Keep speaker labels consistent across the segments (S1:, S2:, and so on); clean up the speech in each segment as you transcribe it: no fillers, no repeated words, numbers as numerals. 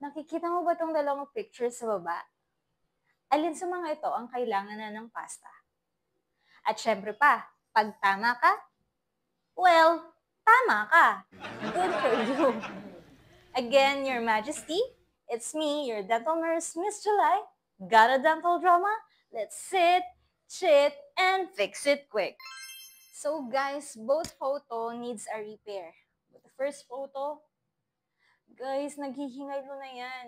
S1: Nakikita mo ba tong dalawang picture sa baba? Alin sa mga ito ang kailangan na ng pasta? At syempre pa, pag tama ka, well, tama ka. Good for you. Again, Your Majesty, it's me, your dental nurse, Miss July. Got a dental drama? Let's sit, chit, and fix it quick. So guys, both photo needs a repair. But the first photo, guys, naghihingalo na yan.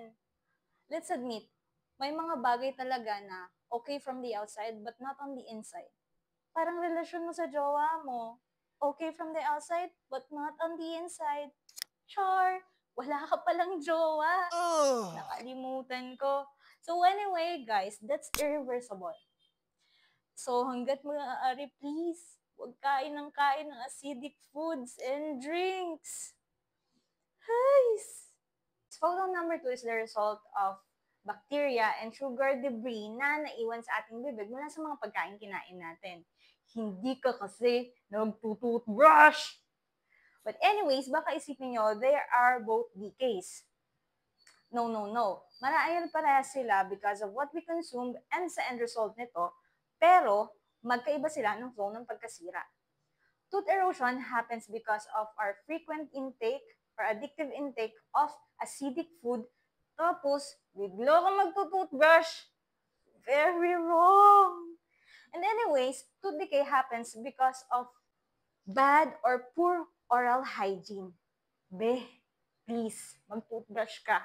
S1: Let's admit, may mga bagay talaga na okay from the outside but not on the inside. Parang relasyon mo sa jowa mo, okay from the outside but not on the inside. Char, wala ka palang jowa. Nakalimutan ko. So anyway, guys, that's irreversible. So hanggat maaari, please, huwag kain ng acidic foods and drinks. Guys! Photo number 2 is the result of bacteria and sugar debris na naiwan sa ating bibig mula sa mga pagkain kinain natin. Hindi ka kasi nagtututbrush! But anyways, baka isipin nyo, they are both DKs. No, no, no. Marahil parehas sila because of what we consumed and sa end result nito, pero magkaiba sila ng flow ng pagkasira. Tooth erosion happens because of our frequent intake or addictive intake of acidic food, tapos bigla ka magtutoothbrush. Very wrong. And anyways, tooth decay happens because of bad or poor oral hygiene. Please, mag-toothbrush ka.